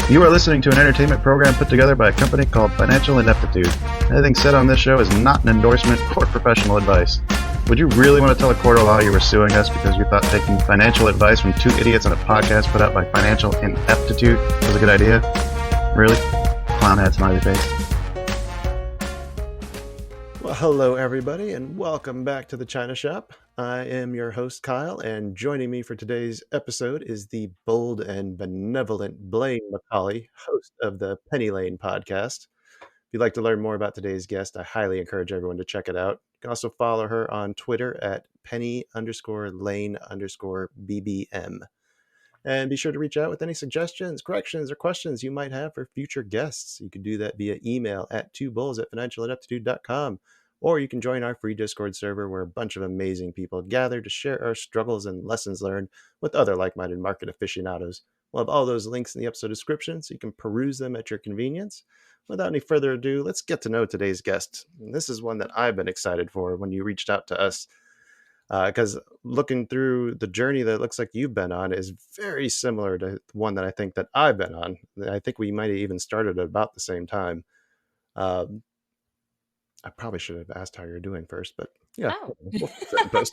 You are listening to an entertainment program put together by a company called Financial Ineptitude. Anything said on this show is not an endorsement or professional advice. Would you really want to tell a court of law you were suing us because you thought taking financial advice from two idiots on a podcast put out by Financial Ineptitude was a good idea? Really? Clown hat smiley face. Well, hello everybody, and welcome back to the China Shop. I am your host, Kyle, and joining me for today's episode is the bold and benevolent Blayne Macauley, host of the Penny Lane podcast. If you'd like to learn more about today's guest, I highly encourage everyone to check it out. You can also follow her on Twitter at penny_lane_BBM. And be sure to reach out with any suggestions, corrections, or questions you might have for future guests. You can do that via email at twobulls@financialineptitude.com. Or you can join our free Discord server where a bunch of amazing people gather to share our struggles and lessons learned with other like-minded market aficionados. We'll have all those links in the episode description so you can peruse them at your convenience. Without any further ado, let's get to know today's guest. And this is one that I've been excited for when you reached out to us, because looking through the journey that it looks like you've been on is very similar to one that I think that I've been on. I think we might have even started at about the same time. I probably should have asked how you're doing first, but yeah. Oh. We'll post.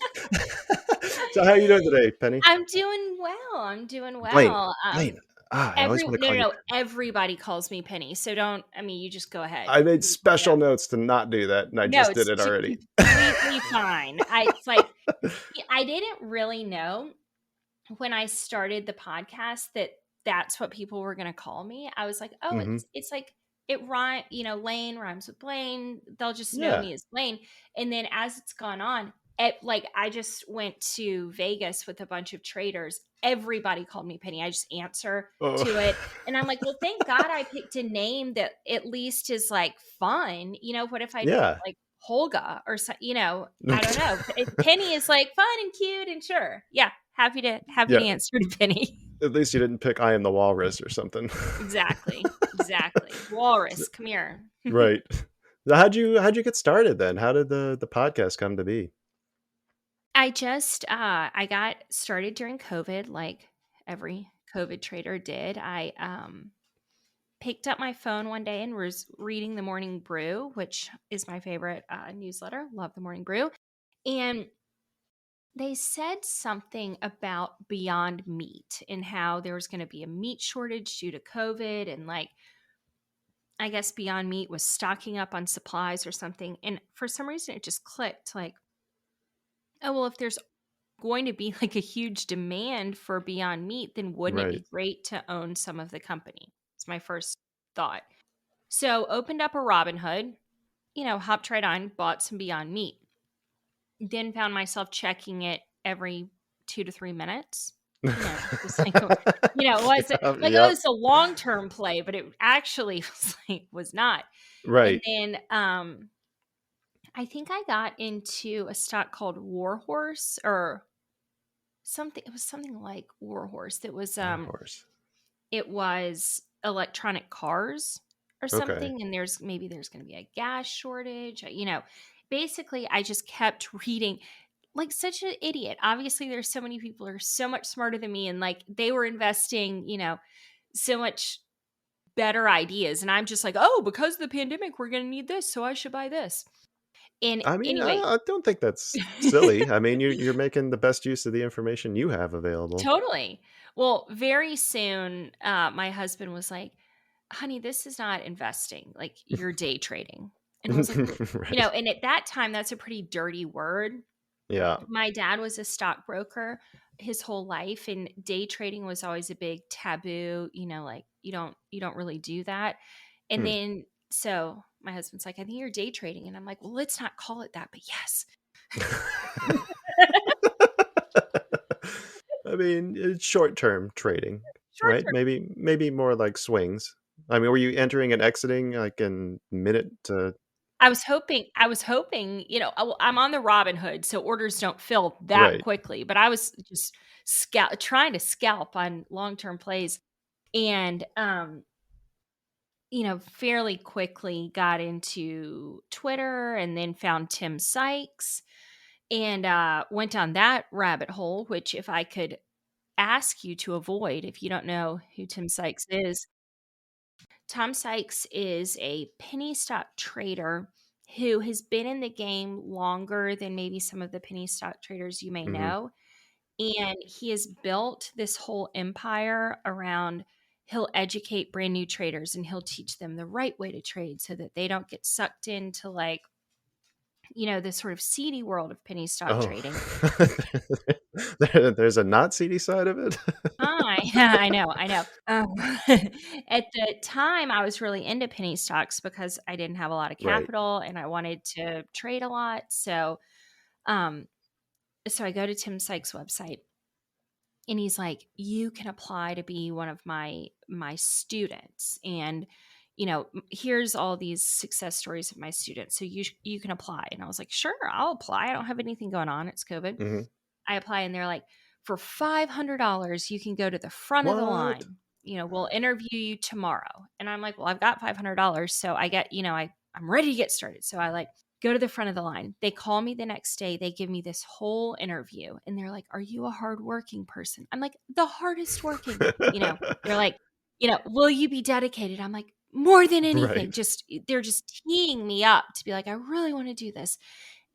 So how are you doing today, Penny? I'm doing well. Blayne. I always want to call you. Everybody calls me Penny, so you just go ahead. I made special notes to not do that, and I just did it already. Completely fine. I didn't really know when I started the podcast that that's what people were going to call me. I was like, it's like it rhyme, Lane rhymes with Blayne. They'll just know me as Blayne. And then as it's gone on, I just went to Vegas with a bunch of traders. Everybody called me Penny. I just answer to it. And I'm like, well, thank God I picked a name that at least is like fun. What if I picked like Holga or something, I don't know. Penny is like fun and cute and sure. Yeah. Happy to answer to Penny. At least you didn't pick I Am the Walrus or something. Exactly. Walrus, come here. Right. How'd you get started then? How did the podcast come to be? I just I got started during COVID, like every COVID trader did. I picked up my phone one day and was reading the Morning Brew, which is my favorite newsletter. Love the Morning Brew. And they said something about Beyond Meat and how there was going to be a meat shortage due to COVID. And I guess Beyond Meat was stocking up on supplies or something. And for some reason, it just clicked like, oh, well, if there's going to be like a huge demand for Beyond Meat, then wouldn't it be great to own some of the company? It's my first thought. So opened up a Robinhood, hopped right on, bought some Beyond Meat. Then found myself checking it every 2 to 3 minutes. It was it was a long-term play, but it actually was not. Right. And then I think I got into a stock called Warhorse or something. It was something like Warhorse. That was it was electronic cars or something. And there's going to be a gas shortage. Basically, I just kept reading like such an idiot. Obviously, there's so many people who are so much smarter than me, and like they were investing, so much better ideas, and I'm just like, oh, because of the pandemic, we're going to need this, so I should buy this. And anyway, I don't think that's silly. I mean, you're making the best use of the information you have available. Totally. Well, very soon, my husband was like, honey, this is not investing. Like, you're day trading. And I was like, right. and at that time, that's a pretty dirty word. Yeah. My dad was a stockbroker his whole life, and day trading was always a big taboo. Like you don't really do that. And then, so my husband's like, I think you're day trading. And I'm like, well, let's not call it that, but yes. I mean, it's short-term trading, right? Maybe more like swings. I mean, were you entering and exiting like in minute to? I was hoping, I'm on the Robinhood, so orders don't fill that quickly, but I was just trying to scalp on long-term plays. And, fairly quickly got into Twitter and then found Tim Sykes and went down that rabbit hole, which if I could ask you to avoid, if you don't know who Tim Sykes is, Tom Sykes is a penny stock trader who has been in the game longer than maybe some of the penny stock traders you may Hmm. know. And he has built this whole empire around he'll educate brand new traders and he'll teach them the right way to trade so that they don't get sucked into like, this sort of seedy world of penny stock Oh, trading. there's a not seedy side of it. Yeah, I know, I know. At the time, I was really into penny stocks because I didn't have a lot of Right. capital and I wanted to trade a lot. Um, so I go to Tim Sykes' website and he's like, "You can apply to be one of my students, and here's all these success stories of my students. So you can apply." And I was like, "Sure, I'll apply. I don't have anything going on. It's COVID." Hmm. I apply and they're like, "For $500, you can go to the front of the What? line. We'll interview you tomorrow." And I'm like, "Well, I've got $500, so I get, I'm ready to get started." So I like go to the front of the line. They call me the next day. They give me this whole interview and they're like, "Are you a hardworking person?" I'm like, "The hardest working." They're like, "Will you be dedicated?" I'm like, "More than anything." Right. Just they're just teeing me up to be like, "I really want to do this."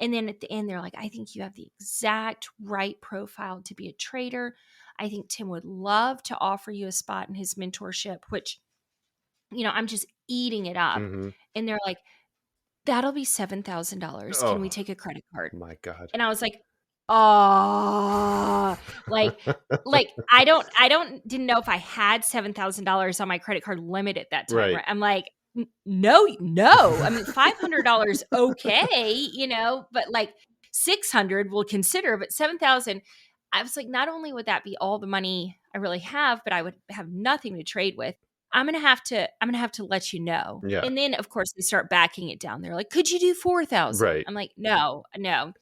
And then at the end, they're like, "I think you have the exact right profile to be a trader. I think Tim would love to offer you a spot in his mentorship," which, I'm just eating it up. Hmm. And they're like, "That'll be $7,000. Can we Oh take a credit card?" my God. And I was like, "Oh, like, didn't know if I had $7,000 on my credit card limit at that time, Right. right?" I'm like, No, no. I mean, $500, okay, but like 600 we'll consider, but 7,000, I was like, not only would that be all the money I really have, but I would have nothing to trade with. I'm gonna have to let you know. Yeah. And then of course they start backing it down. They're like, "Could you do 4,000?" Right. I'm like, "No, no."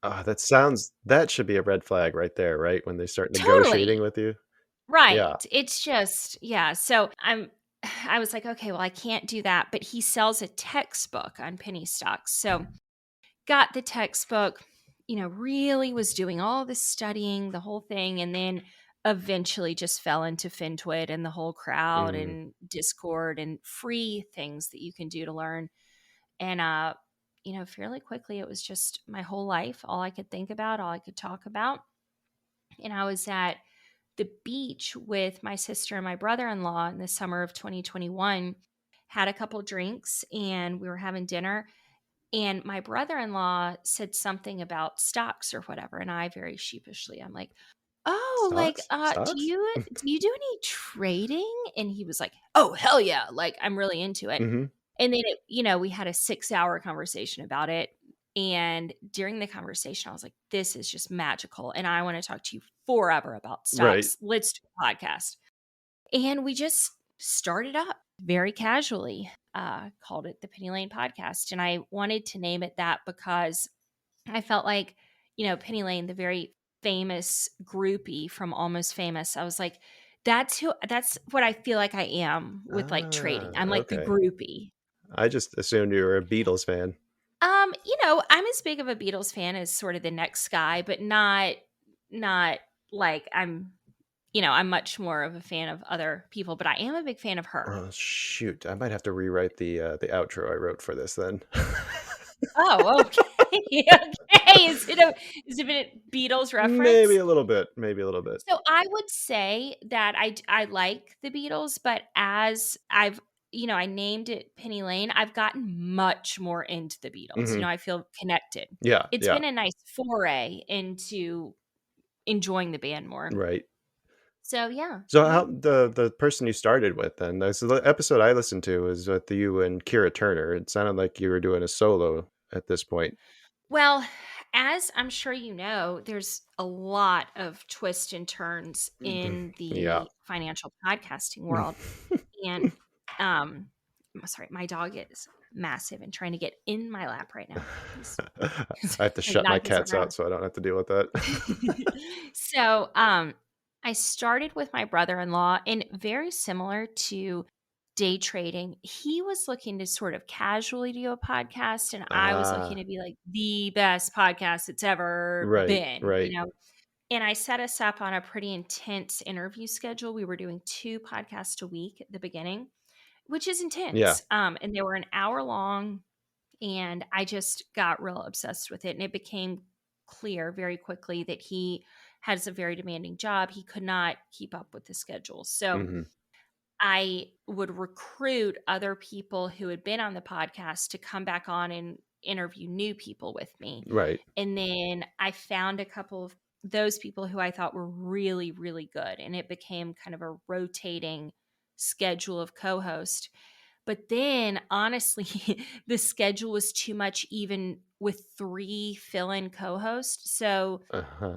That should be a red flag right there, right? When they start negotiating Totally. with you. Yeah. Right. It's just, yeah. So I was like, "Okay, well, I can't do that." But he sells a textbook on penny stocks. So got the textbook, really was doing all this studying, the whole thing, and then eventually just fell into FinTwit and the whole crowd Mm. and Discord and free things that you can do to learn. And fairly quickly it was just my whole life, all I could think about, all I could talk about. And I was at the beach with my sister and my brother-in-law in the summer of 2021, had a couple drinks and we were having dinner. And my brother-in-law said something about stocks or whatever, and I very sheepishly, I'm like, "Oh, like, Stocks? Stocks? do you do any trading?" And he was like, "Oh, hell yeah, like, I'm really into it." Hmm. And then we had a 6-hour conversation about it. And during the conversation, I was like, "This is just magical, and I want to talk to you forever about Right. stocks. Let's do a podcast." And we just started up very casually, called it the Penny Lane Podcast. And I wanted to name it that because I felt like, Penny Lane, the very famous groupie from Almost Famous, I was like, that's what I feel like I am with like trading. I'm like the Okay. groupie. I just assumed you were a Beatles fan. I'm as big of a Beatles fan as sort of the next guy, but not like I'm much more of a fan of other people, but I am a big fan of her. Oh shoot! I might have to rewrite the outro I wrote for this then. Oh, okay. Okay. Is it a Beatles Maybe reference? a little bit. Maybe a little bit. So I would say that I like the Beatles, but as I named it Penny Lane, I've gotten much more into the Beatles. Hmm. I feel connected. Yeah. It's Yeah. been a nice foray into enjoying the band more. Right. So yeah, So yeah. how the person you started with then? So the episode I listened to was with you and Kira Turner. It sounded like you were doing a solo at this point. Well, as I'm sure you know, there's a lot of twists and turns Mhm. in Yeah. the financial podcasting world. And sorry, my dog is massive and trying to get in my lap right now. He's I have to like shut my knocking cats something out around. so I don't have to deal with that. So I started with my brother-in-law, and very similar to day trading, he was looking to sort of casually do a podcast, and I was looking Ah, to be like the best podcast it's ever right, been, right. And I set us up on a pretty intense interview schedule. We were doing 2 podcasts a week at the beginning. which is Yeah. intense. And they were an hour long, and I just got real obsessed with it. And it became clear very quickly that he has a very demanding job. He could not keep up with the schedule. So Hmm. I would recruit other people who had been on the podcast to come back on and interview new people with me. Right. And then I found a couple of those people who I thought were really, really good. And it became kind of a rotating schedule of co host. But then, honestly, the schedule was too much, even with 3 fill-in co-hosts. So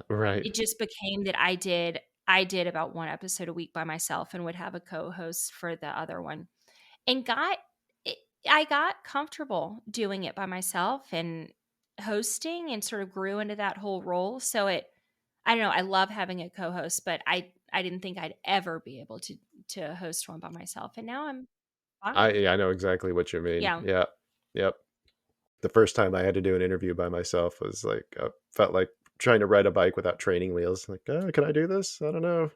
Right. it just became that I did about 1 episode a week by myself and would have a co-host for the other one. And it, I got comfortable doing it by myself and hosting, and sort of grew into that whole role. So I don't know, I love having a co-host, but I didn't think I'd ever be able to host one by myself. And now I'm fine. I know exactly what you mean. Yeah. Yeah. Yep. The first time I had to do an interview by myself was like, felt like trying to ride a bike without training wheels. Like, oh, can I do this? I don't know.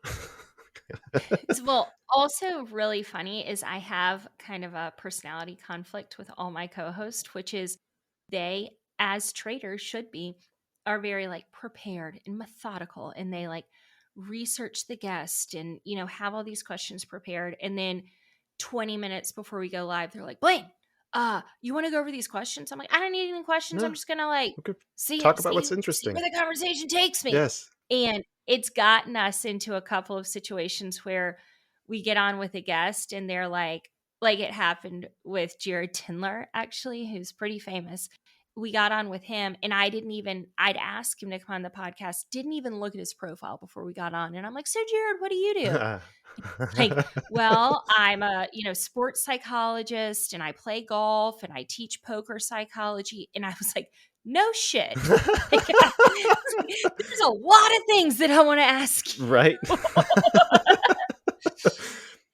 Well, also really funny is I have kind of a personality conflict with all my co-hosts, which is they, as traders should be, are very like prepared and methodical, and they like research the guest and, have all these questions prepared. And then 20 minutes before we go live, they're like, Blayne, you want to go over these questions? I'm like, I don't need any questions. I'm No, just gonna like we could see talk about what's see interesting. where the conversation takes me. Yes. And it's gotten us into a couple of situations where we get on with a guest and they're like it happened with Jared Tindler, actually, who's pretty famous. We got on with him, and I'd ask him to come on the podcast, didn't even look at his profile before we got on. And I'm like, so Jared, what do you do? Like, well, I'm a, sports psychologist, and I play golf, and I teach poker psychology. And I was like, no shit. Like, there's a lot of things that I want to ask you. Right.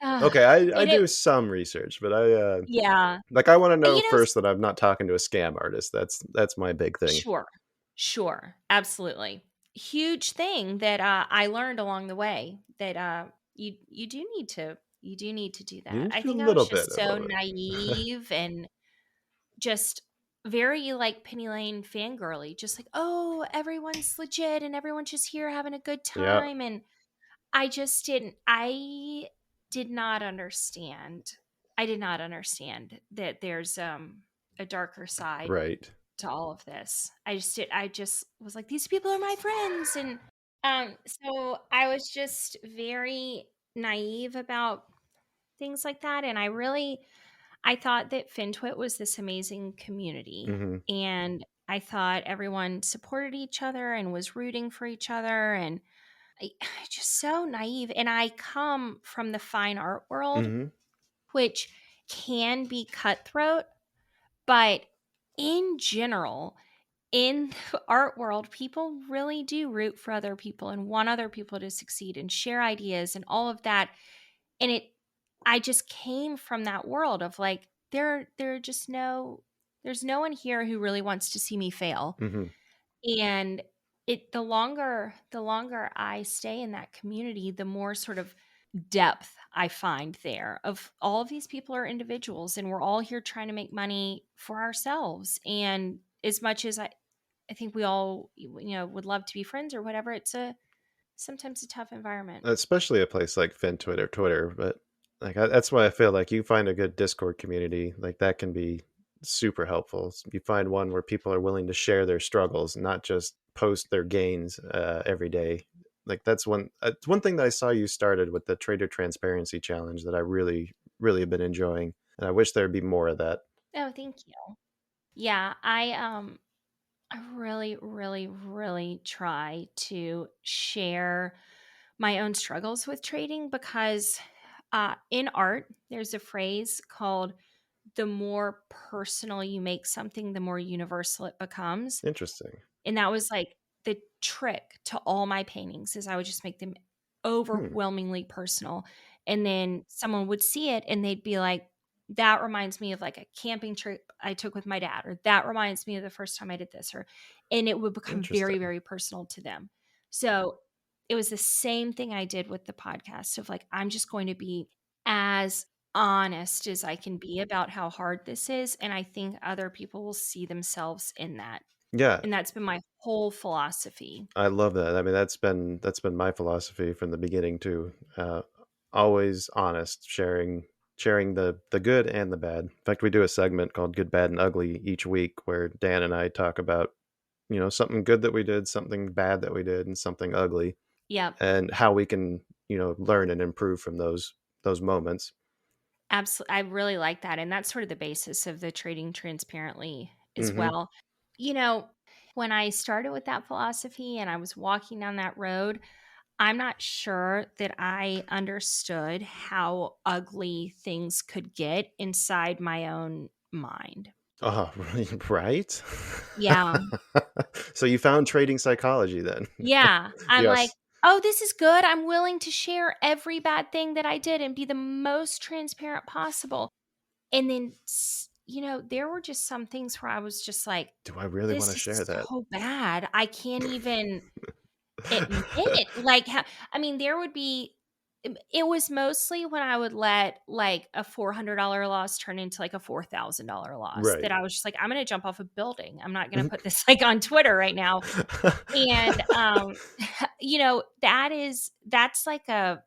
Ah, Okay, I and it do some research, but Yeah. like I want to And, know first that I'm not talking to a scam artist. That's my big thing. Sure. Absolutely. Huge thing that I learned along the way, that you do need to do You that. need to I do a think I was little bit just so of it. naive and just very like Penny Lane fangirly, just like, oh, everyone's legit and everyone's just here having a good Yeah, time. And I did not understand. I did not understand that there's a darker side right. to all of this. I just was like, these people are my friends. And so I was just very naive about things like that. And I thought that FinTwit was this amazing community. Hmm. And I thought everyone supported each other and was rooting for each other. And I just so naive. And I come from the fine art world, Hmm. which can be cutthroat, but in general, in the art world, people really do root for other people and want other people to succeed and share ideas and all of that. And I just came from that world of like, there's no one here who really wants to see me fail. Hmm. And the longer I stay in that community, the more sort of depth I find there of all of these people are individuals, and we're all here trying to make money for ourselves. And as much as I think we all, would love to be friends or whatever, it's sometimes a tough environment. Especially a place like FinTwit or Twitter, but like that's why I feel like you find a good Discord community like that can be super helpful. You find one where people are willing to share their struggles, not just post their gains every day. Like that's one thing that I saw you started with the Trader Transparency Challenge that I really really have been enjoying, and I wish there'd be more of that. Oh, thank you. Yeah, I really, really, really try to share my own struggles with trading, because in art, there's a phrase called, the more personal you make something, the more universal it becomes. Interesting. And that was like the trick to all my paintings, is I would just make them Hmm. overwhelmingly personal. And then someone would see it and they'd be like, that reminds me of like a camping trip I took with my dad, or that reminds me of the first time I did this, and it would become very, Interesting. very personal to them. So it was the same thing I did with the podcast of like, I'm just going to be as honest as I can be about how hard this is, and I think other people will see themselves in that. Yeah, And that's been my whole philosophy. I love that. I mean, that's been my philosophy from the beginning too. Always honest, sharing the good and the bad. In fact, we do a segment called "Good, Bad, and Ugly" each week, where Dan and I talk about something good that we did, something bad that we did, and something ugly, Yep. and how we can learn and improve from those moments. Absolutely. I really like that. And that's sort of the basis of the trading transparently as Hmm. well. You know, when I started with that philosophy and I was walking down that road, I'm not sure that I understood how ugly things could get inside my own mind. Oh, right. Yeah. So you found trading psychology then? Yeah. I'm like, Yes. oh, this is good. I'm willing to share every bad thing that I did and be the most transparent possible. And then, there were just some things where I was just like, Do I really want "This to is share that? so bad. I can't even admit it." Like, how I mean, there would be it was mostly when I would let, like, a $400 loss turn into, like, a $4,000 loss Right. that I was just like, "I'm gonna jump off a building. I'm not gonna put this, like, on Twitter right now." And, that's like a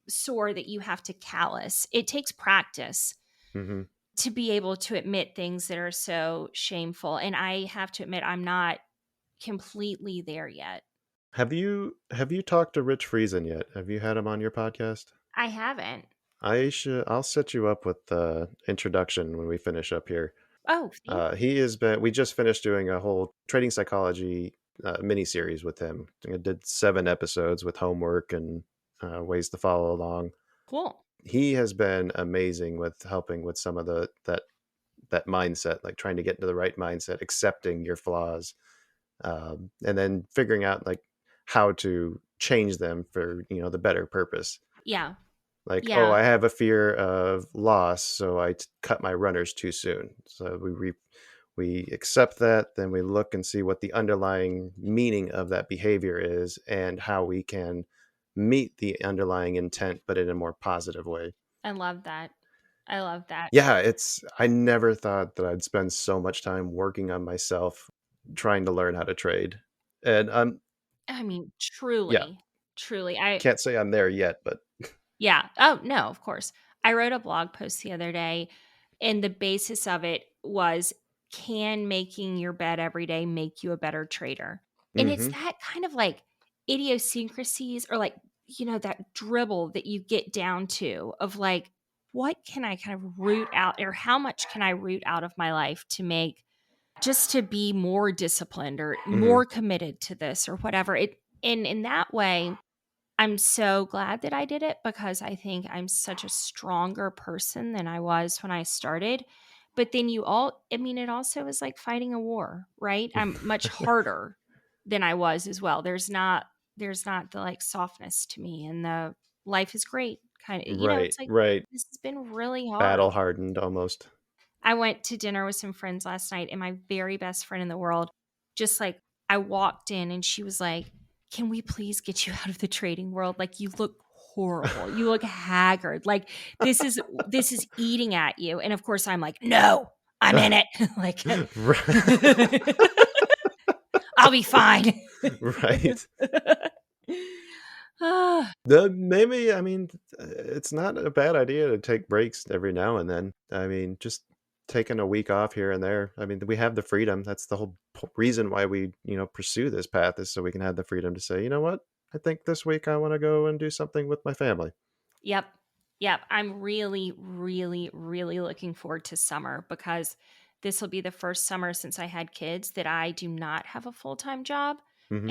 sore that you have to callous. It takes practice Hmm. to be able to admit things that are so shameful, and I have to admit I'm not completely there yet. Have you talked to Rich Friesen yet? Have you had him on your podcast? I haven't. I'll set you up with the introduction when we finish up here. Oh, thank He has been. We just finished doing a whole trading psychology mini series with him. I did 7 episodes with homework and ways to follow along. cool. He has been amazing with helping with some of that mindset, like trying to get into the right mindset, accepting your flaws, and then figuring out like how to change them for the better purpose. Yeah. Like, oh, Yeah. I have a fear of loss, so cut my runners too soon. So we accept that, then we look and see what the underlying meaning of that behavior is and how we can meet the underlying intent, but in a more positive way. I love that. I love that. Yeah, I never thought that I'd spend so much time working on myself trying to learn how to trade. And I mean, yeah, truly, truly. can't say I'm there yet, but Yeah. Oh, no, of course. I wrote a blog post the other day, and the basis of it was, can making your bed every day make you a better trader? And it's mhm. that kind of like idiosyncrasies or like, that dribble that you get down to of like, what can I kind of root out or how much can I root out of my life to make just to be more disciplined or Mhm. more committed to this or whatever? And in that way, I'm so glad that I did it because I think I'm such a stronger person than I was when I started. But then it also is like fighting a war, right? I'm much harder than I was as well. There's not the like softness to me and the life is great kind of, Right, it's like right. this has been really Battle hard. hardened almost. I went to dinner with some friends last night, and my very best friend in the world, just like I walked in and she was like, "Can we please get you out of the trading world? Like you look horrible. You look haggard. Like this is eating at you." And of course I'm like, "No, I'm in it." Like Right. I'll be fine. Right. Ah, Maybe, I mean, it's not a bad idea to take breaks every now and then. I mean, just taking a week off here and there. I mean, we have the freedom. That's the whole reason why we, pursue this path is so we can have the freedom to say, you know what? I think this week I want to go and do something with my family. Yep. Yep. I'm really, really, really looking forward to summer because this will be the first summer since I had kids that I do not have a full time job. Hmm.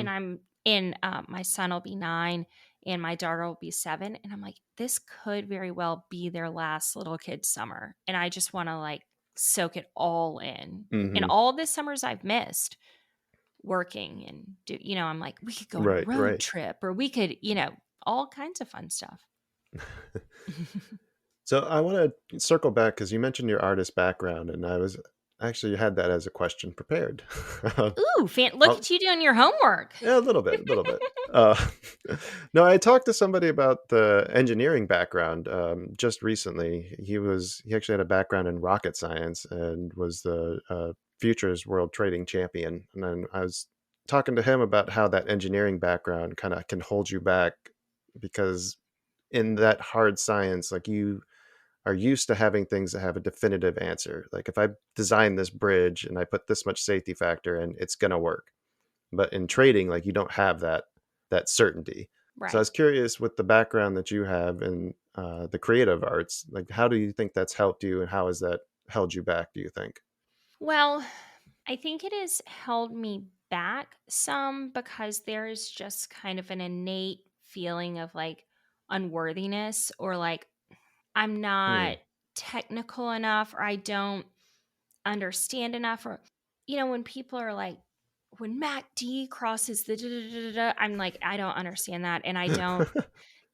And my son will be 9 and my daughter will be 7. And I'm like, this could very well be their last little kid summer. And I just want to like soak it all in. And Hmm. all the summers I've missed working and I'm like, we could go on a Right, road right. trip or we could, all kinds of fun stuff. So I want to circle back because you mentioned your artist background, and actually, you had that as a question prepared. Ooh, look I'll, at you doing your homework. yeah, a little bit, a little bit. Uh, no, I talked to somebody about the engineering background just recently. He actually had a background in rocket science and was the futures world trading champion. And then I was talking to him about how that engineering background kind of can hold you back because in that hard science, like you are used to having things that have a definitive answer. Like if I design this bridge and I put this much safety factor in, it's gonna work. But in trading, like you don't have that certainty. So I Right. was curious with the background that you have in the creative arts, like how do you think that's helped you, and how has that held you back? Do you think? Well, I think it has held me back some because there is just kind of an innate feeling of like unworthiness or like I'm Hmm. not technical enough or I don't understand enough or when people are like when Mac D crosses the da, da, da, da, da, I'm like I don't understand that and I don't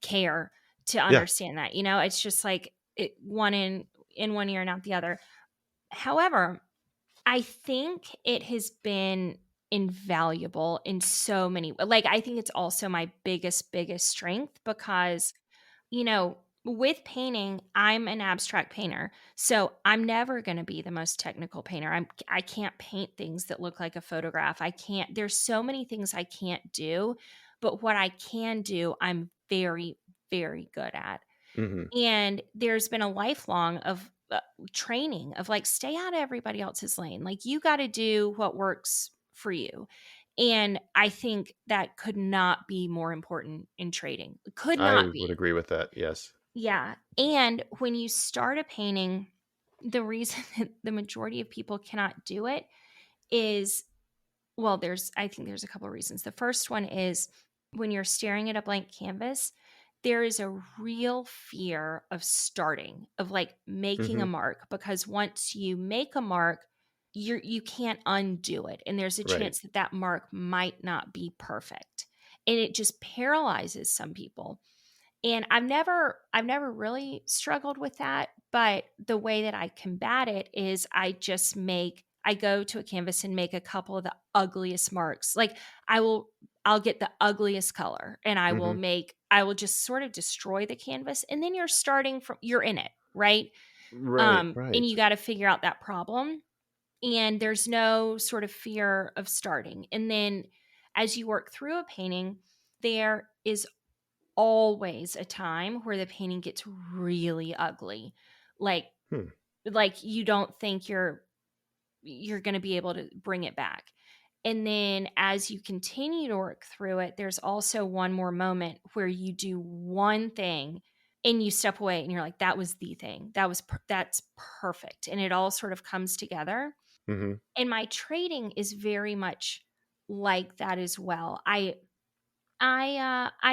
care to Yeah. understand that. It's just like it one in one ear and out the other. However, I think it has been invaluable in so many like I think it's also my biggest strength because you know, with painting, I'm an abstract painter. So I'm never going to be the most technical painter. I can't paint things that look like a photograph. I can't there's so many things I can't do, but what I can do, I'm very good at. Hmm. And there's been a lifelong of training of like stay out of everybody else's lane. Like you got to do what works for you. And I think that could not be more important in trading. Could I not would be. agree with that. Yes. Yeah. And when you start a painting, the reason that the majority of people cannot do it is well, I think there's a couple of reasons. The first one is when you're staring at a blank canvas, there is a real fear of starting, of like making a Hmm. mark, because once you make a mark, you can't undo it. And there's a Right. chance that that mark might not be perfect. And it just paralyzes some people. And I've never really struggled with that, but the way that I combat it is I go to a canvas and make a couple of the ugliest marks. Like I'll get the ugliest color and Hmm. I will just sort of destroy the canvas and then you're in it, right? Right. And Right. you got to figure out that problem and there's no sort of fear of starting. And then as you work through a painting, there is always a time where the painting gets really ugly. Like Hmm. like you don't think you're going to be able to bring it back. And then as you continue to work through it, there's also one more moment where you do one thing and you step away and you're like that was the thing. That's perfect. And it all sort of comes together. Hmm. And my trading is very much like that as well. I'd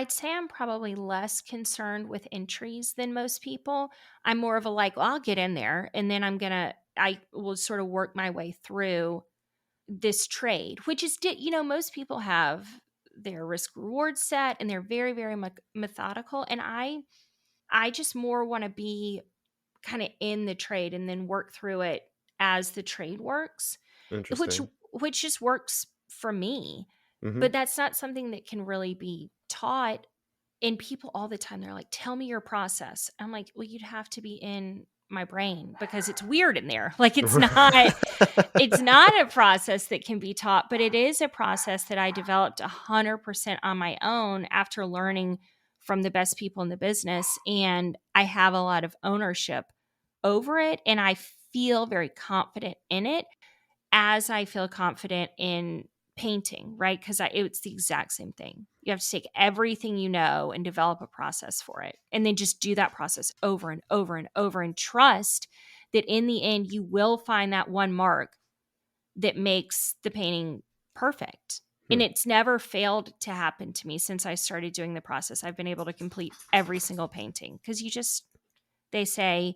say I'm probably less concerned with entries than most people. I'm more of a like, well, I'll get in there and then I will sort of work my way through this trade, which is most people have their risk reward set and they're very methodical and I just more want to be kind of in the trade and then work through it as the trade works, which Interesting. which just works for me. Hmm. But that's not something that can really be taught. And people all the time, they're like, tell me your process. I'm like, well, you'd have to be in my brain because it's weird in there. Like it's not a process that can be taught, but it is a process that I developed 100% on my own after learning from the best people in the business. And I have a lot of ownership over it. And I feel very confident in it as I feel confident in painting, right? Because it's the exact same thing. You have to take everything you know and develop a process for it. And then just do that process over and over and over and trust that in the end, you will find that one mark that makes the painting perfect. Hmm. And it's never failed to happen to me since I started doing the process. I've been able to complete every single painting because they say,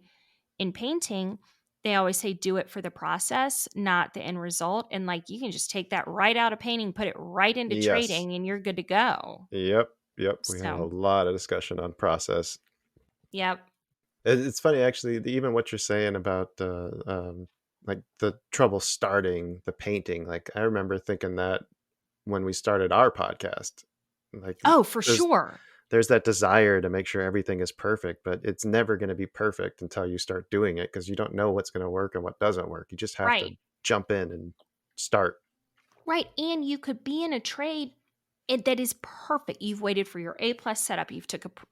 in painting, they always say do it for the process, not the end result. And like you can just take that right out of painting, put it right into Yes. trading, and you're good to go. Yep. Yep. We have a So, lot of discussion on process. yep. It's funny, actually, even what you're saying about like the trouble starting the painting. Like I remember thinking that when we started our podcast, like Oh, for there's sure. there's that desire to make sure everything is perfect, but it's never going to be perfect until you start doing it, because you don't know what's going to work and what doesn't work. You just have to Right. jump in and start. Right. And you could be in a trade that is perfect. You've waited for your A plus setup. You've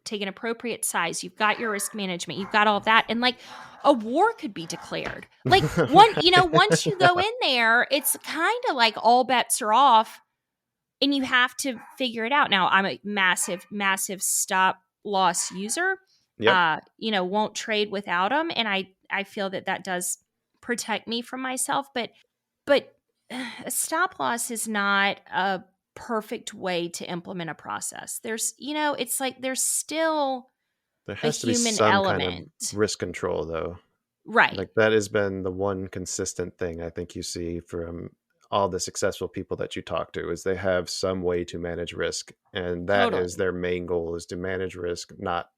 taken appropriate size. You've got your risk management. You've got all of that. And like a war could be declared. Like once you go in there, it's kind of like all bets are off and you have to figure it out. Now, I'm a massive, massive stop loss user. Yep. Won't trade without them. And I feel that does protect me from myself. But a stop loss is not a perfect way to implement a process. It's like there's still There a has to be human some kind of element. risk control, though. Right. Like that has been the one consistent thing I think you see from all the successful people that you talk to, is they have some way to manage risk, and that is Totally. their main goal, is to manage risk, not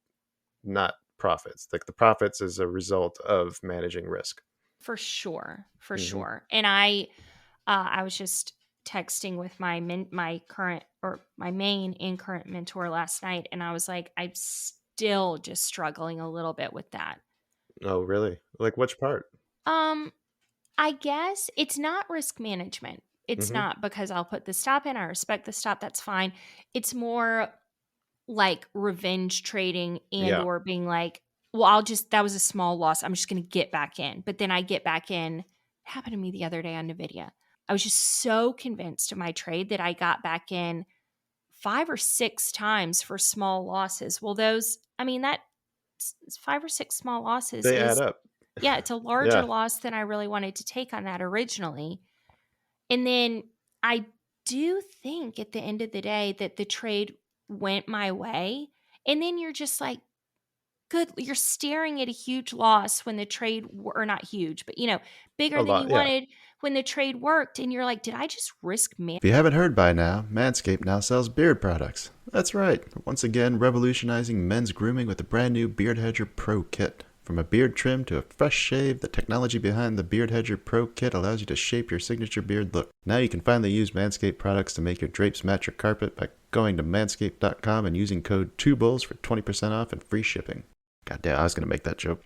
profits. Like the profits is a result of managing risk. For sure. For Hmm. sure. And I was just texting with my current or my main and current mentor last night, and I was like, I'm still just struggling a little bit with that. Oh, really? Like which part? Um, I guess it's not risk management. It's Hmm. not, because I'll put the stop in. I respect the stop. That's fine. It's more like revenge trading and Yeah. or being like, well, that was a small loss. I'm just going to get back in. But then I get back in. It happened to me the other day on NVIDIA. I was just so convinced of my trade that I got back in 5 or 6 times for small losses. Well, that 5 or 6 small losses They add is, up. yeah, it's a larger Yeah. loss than I really wanted to take on that originally. And then I do think at the end of the day that the trade went my way. And then you're just like, good, you're staring at a huge loss when the trade, or not huge, but bigger A than you lot. Yeah. wanted when the trade worked. And you're like, did I just risk If you haven't heard by now, Manscaped now sells beard products. That's right, once again revolutionizing men's grooming with the brand new Beard Hedger Pro Kit. From a beard trim to a fresh shave, the technology behind the Beard Hedger Pro Kit allows you to shape your signature beard look. Now you can finally use Manscaped products to make your drapes match your carpet by going to manscaped.com and using code 2bulls for 20% off and free shipping. God damn, I was going to make that joke.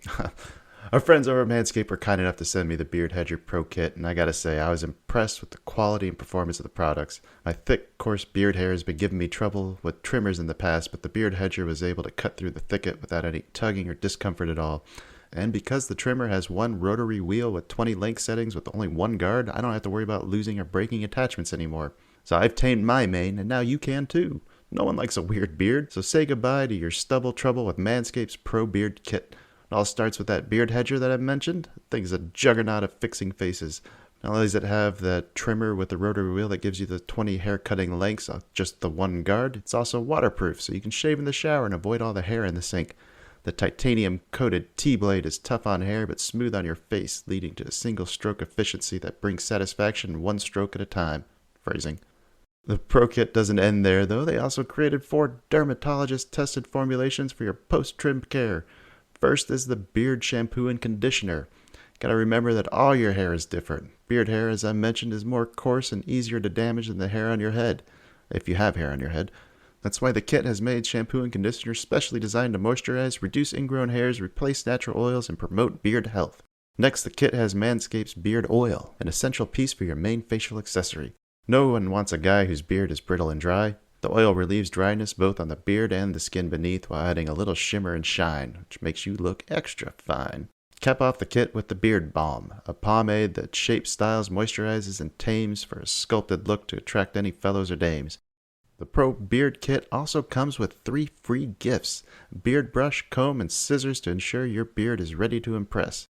Our friends over at Manscaped were kind enough to send me the Beard Hedger Pro Kit, and I gotta say, I was impressed with the quality and performance of the products. My thick, coarse beard hair has been giving me trouble with trimmers in the past, but the Beard Hedger was able to cut through the thicket without any tugging or discomfort at all. And because the trimmer has one rotary wheel with 20 length settings with only one guard, I don't have to worry about losing or breaking attachments anymore. So I've tamed my mane, and now you can too. No one likes a weird beard, so say goodbye to your stubble trouble with Manscaped's Pro Beard Kit. It all starts with that beard hedger that I mentioned. The thing's a juggernaut of fixing faces. Not only does it have the trimmer with the rotary wheel that gives you the 20 hair cutting lengths on just the one guard, it's also waterproof, so you can shave in the shower and avoid all the hair in the sink. The titanium coated T-blade is tough on hair but smooth on your face, leading to a single stroke efficiency that brings satisfaction one stroke at a time. Phrasing. The Pro Kit doesn't end there, though. They also created 4 dermatologist-tested formulations for your post-trim care. First is the beard shampoo and conditioner. Gotta remember that all your hair is different. Beard hair, as I mentioned, is more coarse and easier to damage than the hair on your head, if you have hair on your head. That's why the kit has made shampoo and conditioner specially designed to moisturize, reduce ingrown hairs, replace natural oils, and promote beard health. Next, the kit has Manscaped's Beard Oil, an essential piece for your main facial accessory. No one wants a guy whose beard is brittle and dry. The oil relieves dryness both on the beard and the skin beneath while adding a little shimmer and shine, which makes you look extra fine. Cap off the kit with the Beard Balm, a pomade that shapes, styles, moisturizes, and tames for a sculpted look to attract any fellows or dames. The Pro Beard Kit also comes with 3 free gifts: beard brush, comb, and scissors to ensure your beard is ready to impress.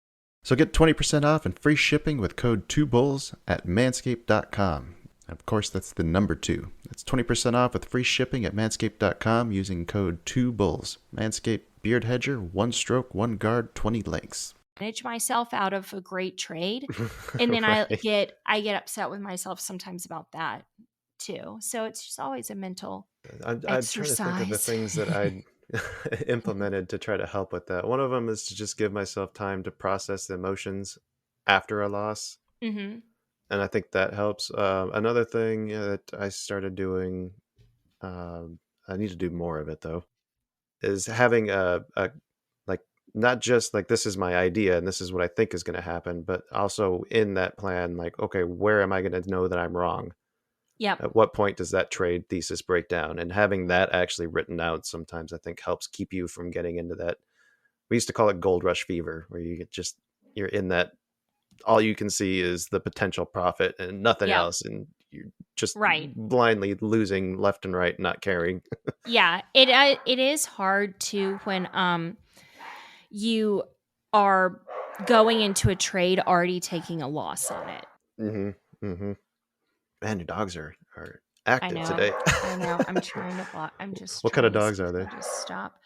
So get 20% off and free shipping with code 2bulls at manscaped.com. Of course, that's the number 2. That's 20% off with free shipping at manscaped.com using code 2bulls. Manscaped Beard Hedger, 1 stroke, 1 guard, 20 lengths. manage myself out of a great trade. And then Right. I get upset with myself sometimes about that too. So it's just always a mental I'm trying to think of the exercise. things that I implemented to try to help with that. One of them is to just give myself time to process the emotions after a loss. Mm-hmm. And I think that helps. Another thing that I started doing, I need to do more of it though, is having a like not just like this is my idea and this is what I think is going to happen, but also in that plan, like, okay, where am I going to know that I'm wrong? Yep. At what point does that trade thesis break down? And having that actually written out sometimes I think helps keep you from getting into that. We used to call it gold rush fever, where you get just, you're in that, all you can see is the potential profit and nothing Yep. else. And you're just Right. blindly losing left and right, not caring. Yeah. It is hard to when you are going into a trade already taking a loss on it. Mm-hmm. Mm-hmm. Man, your dogs are I active know. today. I know. I'm trying to block. I'm just What kind trying of to see dogs if are they? they'll just stop.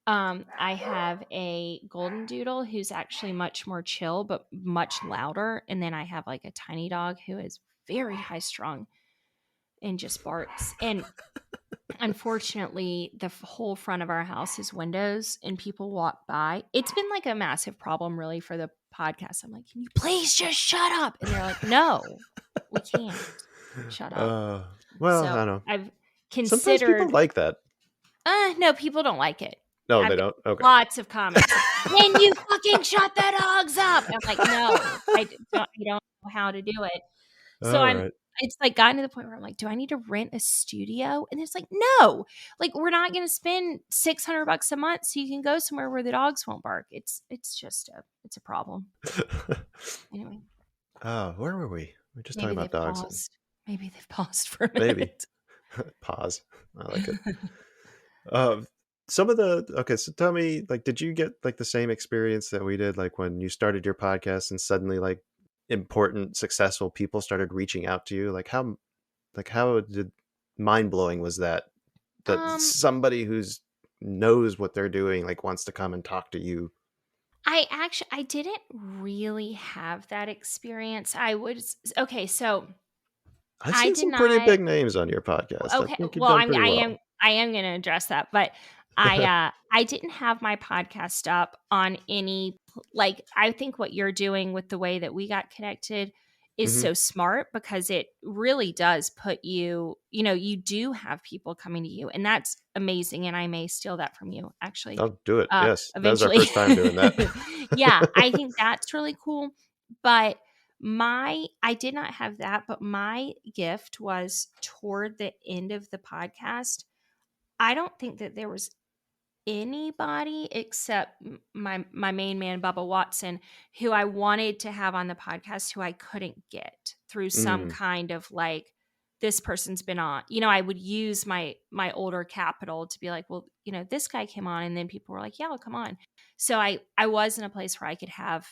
I have a golden doodle who's actually much more chill, but much louder. And then I have like a tiny dog who is very high strung and just barks. And unfortunately, the whole front of our house is windows and people walk by. It's been like a massive problem, really, for the podcast. I'm like, can you please just shut up? And they're like, no, we can't shut up. Well, I So don't know. I've Sometimes people considered, like that. no, people don't like it. No, I've they got don't. Okay. lots of comments. Can you fucking shut the dogs up? I'm like, no, I don't know how to do it. So All right. it's like gotten to the point where I'm like, do I need to rent a studio? And it's like, no, like we're not going to spend $600 a month so you can go somewhere where the dogs won't bark. It's a problem. Anyway, Oh, where were we? We're just talking maybe about they've dogs. paused. Maybe they've paused for a Maybe. minute. Pause. I like it. Some of the, okay, so tell me, like, did you get like the same experience that we did, like when you started your podcast and suddenly like important, successful people started reaching out to you? Like how did mind blowing was that? That Um, somebody who's knows what they're doing like wants to come and talk to you. I didn't really have that experience. Okay, so I've I seen did some pretty not. big names on your podcast. I Okay, think you've well, done pretty well. I am going to address that, but I didn't have my podcast up on any like I think what you're doing with the way that we got connected is Hmm. so smart because it really does put you, you do have people coming to you and that's amazing and I may steal that from you actually. I'll do it. Yes, that was our Eventually. first time doing that. Yeah, I think that's really cool, but I did not have that, but my gift was toward the end of the podcast. I don't think that there was anybody except my main man Bubba Watson who I wanted to have on the podcast who I couldn't get through some Mm, kind of like this person's been on. I would use my older capital to be like, well, this guy came on and then people were like, yeah, I'll come on. So I was in a place where I could have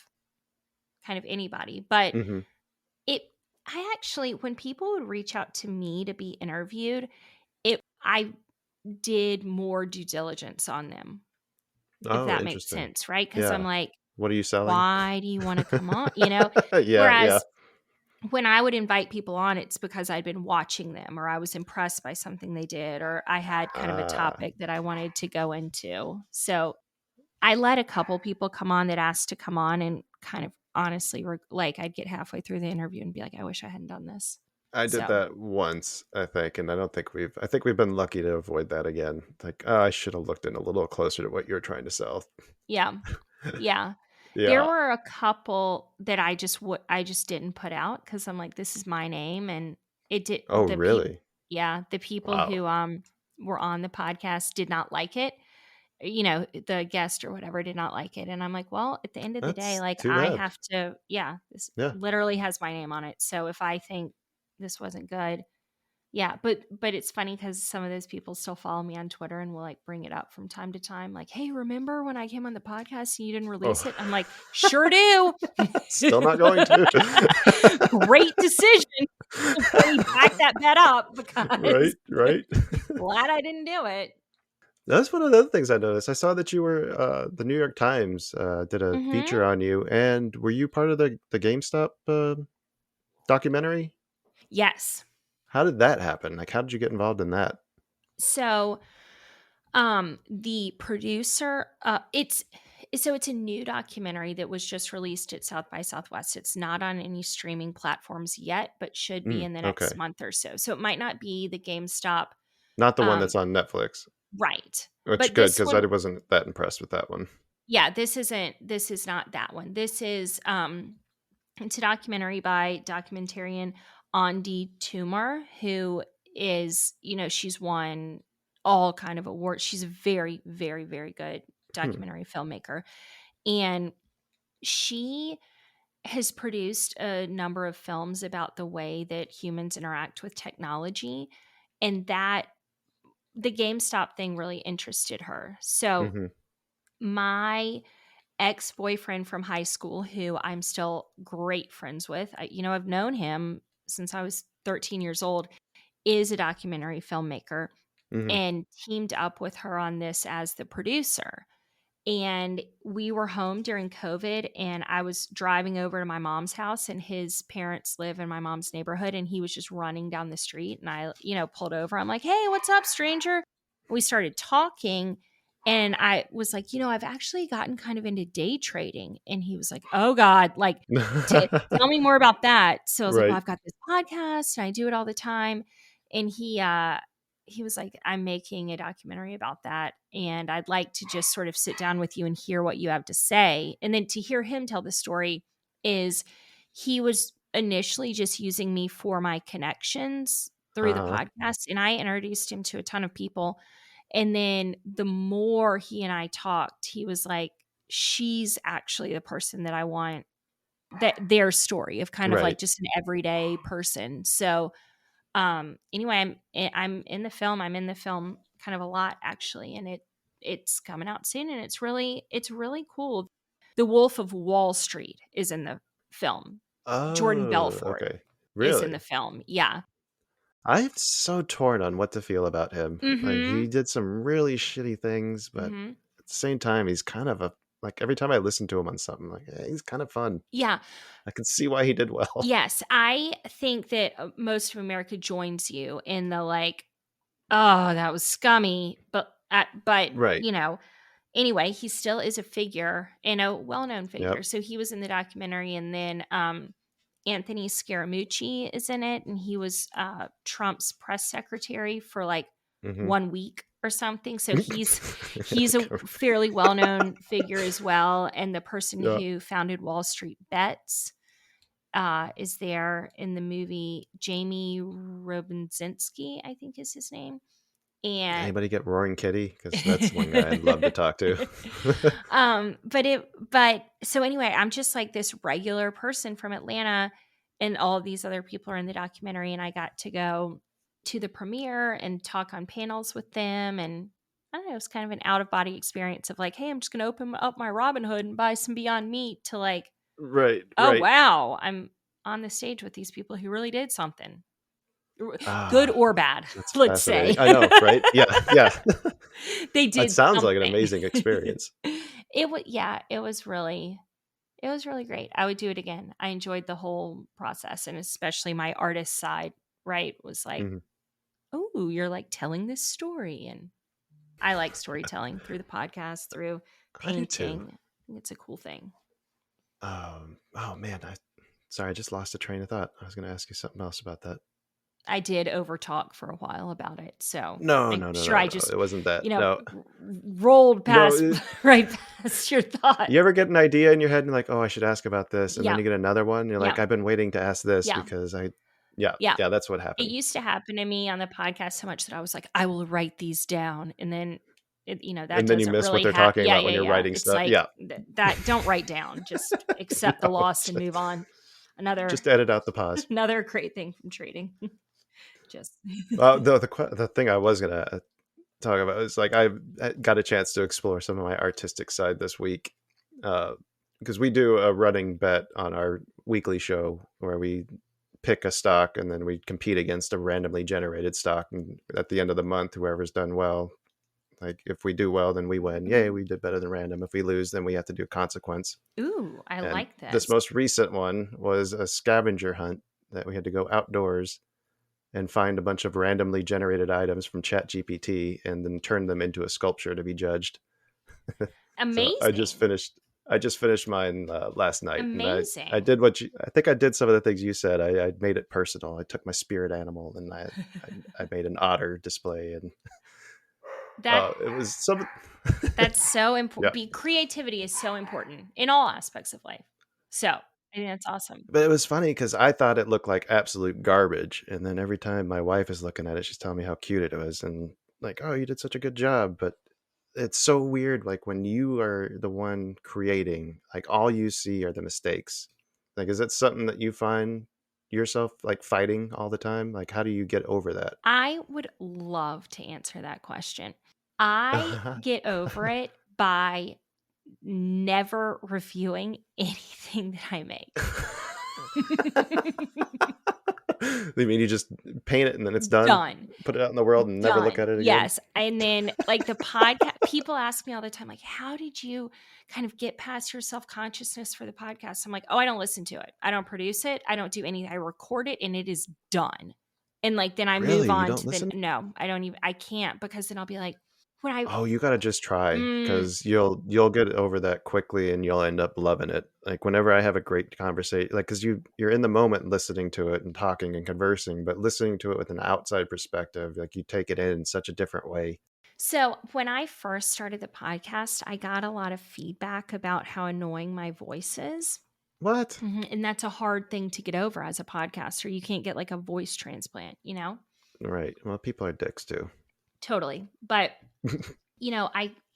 kind of anybody, but hmm. it I actually when people would reach out to me to be interviewed, I did more due diligence on them, if Oh, that makes interesting. sense, right? Because I'm Yeah. like, What are you selling? why do you want to come on? Yeah, yeah. Whereas when I would invite people on, it's because I'd been watching them or I was impressed by something they did or I had kind of a Ah, topic that I wanted to go into. So I let a couple people come on that asked to come on and kind of honestly, like I'd get halfway through the interview and be like, I wish I hadn't done this. I did So that once, I think, and I think we've been lucky to avoid that again. Like, oh, I should have looked in a little closer to what you're trying to sell. yeah. Yeah. There Yeah. were a couple that I just didn't put out because I'm like, this is my name, and it did Oh, really? the people Wow. who were on the podcast did not like it. The guest or whatever did not like it, and I'm like, well, at the end of the day, That's like too I bad. have to, yeah, this Yeah. literally has my name on it. So if I think this wasn't good, yeah, but it's funny because some of those people still follow me on Twitter and will like bring it up from time to time, like, "Hey, remember when I came on the podcast and you didn't release Oh, it?" I'm like, "Sure do." still not going to. Great decision. Hopefully, back that bet up Right, because right. glad I didn't do it. That's one of the other things I noticed. I saw that you were the New York Times did a Hmm. feature on you, and were you part of the GameStop documentary? Yes. How did that happen? Like, how did you get involved in that? So, the producer, So it's a new documentary that was just released at South by Southwest. It's not on any streaming platforms yet, but should be in the next Okay. month or so. So it might not be the GameStop. Not the one Um, that's on Netflix, right. which But good this because I one, wasn't that impressed with that one. yeah, this is not that one. This is it's a documentary by documentarian Ondi Timoner, who is, she's won all kind of awards. She's a very, very, very good Hmm. documentary filmmaker. And she has produced a number of films about the way that humans interact with technology, and that the GameStop thing really interested her. So Mm-hmm. my ex-boyfriend from high school, who I'm still great friends with, I've known him since I was 13 years old, is a documentary filmmaker Mm-hmm. and teamed up with her on this as the producer. And we were home during COVID, and I was driving over to my mom's house, and his parents live in my mom's neighborhood, and he was just running down the street, and I, pulled over. I'm like, "Hey, what's up, stranger?" We started talking, and I was like, "I've actually gotten kind of into day trading." And he was like, "Oh God, like tell me more about that." So I was like, "Well, Right. I've got this podcast, and I do it all the time." And he was like, "I'm making a documentary about that, and I'd like to just sort of sit down with you and hear what you have to say." And then to hear him tell the story is he was initially just using me for my connections through the Uh-huh. podcast, and I introduced him to a ton of people. And then the more he and I talked, he was like, "She's actually the person that I want, that their story of kind of like Right. just an everyday person." So anyway, I'm in the film. I'm in the film kind of a lot actually, and it's coming out soon, and it's really cool. The Wolf of Wall Street is in the film. Jordan Oh, Belfort okay. is in the Really? film. Yeah. I'm so torn on what to feel about him. Like he Mhm. did some really shitty things, but Mhm. at the same time, he's kind of a like every time I listen to him on something, like he's kind of fun. Yeah. I can see why he did well. Yes, I think that most of America joins you in the like, "Oh, that was scummy," but Right. anyway, he still is a figure and a well-known Yep. figure. So he was in the documentary, and then Anthony Scaramucci is in it, and he was Trump's press secretary for like Mm-hmm. 1 week or something. So he's a fairly well-known figure as well. And the person Yeah. who founded Wall Street Bets is there in the movie. Jamie Robinzinski, I think is his name. And Anybody get Roaring Kitty? Because that's one guy I'd love to talk to. but so anyway, I'm just like this regular person from Atlanta, and all of these other people are in the documentary, and I got to go to the premiere and talk on panels with them. And I don't know, it's kind of an out of body experience of like, "Hey, I'm just going to open up my Robinhood and buy some Beyond Meat," to like, Right. "Oh, Right. wow, I'm on the stage with these people who really did something." Good Ah, or bad, that's let's fascinating. say. I know, right? Yeah. Yeah. They That did sounds like an something. amazing experience. It was really great. I would do it again. I enjoyed the whole process, and especially my artist side, right? Was like, Mhm. "Oh, you're like telling this story." And I like storytelling through the podcast, through I do too. painting. I think it's a cool thing. Oh man, sorry, I just lost a train of thought. I was going to ask you something else about that. I did over talk for a while about it. So No, I'm no, no, sure no, I no. just, It wasn't that. you know, No, rolled no. past right past your thought. You ever get an idea in your head and you're like, oh, I should ask about this, and then Yeah. you get another one. And you're like, Yeah. I've been waiting to ask this Yeah. because Yeah. yeah, that's what It happened. used to happen to me on the podcast so much that I was like, "I will write these down." And then that And then you doesn't miss what really they're happen. talking Yeah, about when yeah, you're yeah. writing It's stuff. like Yeah, that don't write down. Just accept the no, loss and move on. Another just edit out the pause. another great thing from trading. Just The thing I was gonna talk about is like I got a chance to explore some of my artistic side this week, because we do a running bet on our weekly show where we pick a stock and then we compete against a randomly generated stock, and at the end of the month, whoever's done well, like if we do well, then we win. Yay, we did better than random. If we lose, then we have to do a consequence. ooh, I And like this this. most recent one was a scavenger hunt that we had to go outdoors and find a bunch of randomly generated items from ChatGPT and then turn them into a sculpture to be judged. So Amazing. I just finished mine last night, and I Amazing. did what you. I think I did some of the things you said. I made it personal. I took my spirit animal, and I made an otter display, and That it was some. that's so Yeah, important. Be creativity is so important in all aspects of life. So I think that's awesome. but it was funny because I thought it looked like absolute garbage, and then every time my wife is looking at it, she's telling me how cute it was, and like, oh, you did such a good job. But it's so weird, like when you are the one creating, like all you see are the mistakes. Like, is that something that you find yourself like fighting all the time? Like, how do you get over that? I would love to answer that question. I get over it by never reviewing anything that I make. You mean you just paint it and then it's done? Done. Put it out in the world and never look Done. at it again? Yes. And then like the podcast, people ask me all the time, like, how did you kind of get past your self-consciousness for the podcast? I'm like, oh, I don't listen to it. I don't produce it. I don't do anything. I record it and it is done. And like then I move Really? You on don't to the listen? no, I don't even I can't because then I'll be like, when I Oh, you gotta just try mm, because you'll get over that quickly and you'll end up loving it. Like whenever I have a great conversation, like because you're in the moment listening to it and talking and conversing, but listening to it with an outside perspective, like you take it in such a different way. so when I first started the podcast, I got a lot of feedback about how annoying my voice is. What? And that's a hard thing to get over as a podcaster. You can't get like a voice transplant, you know? Right. Well, people are dicks too. Totally. But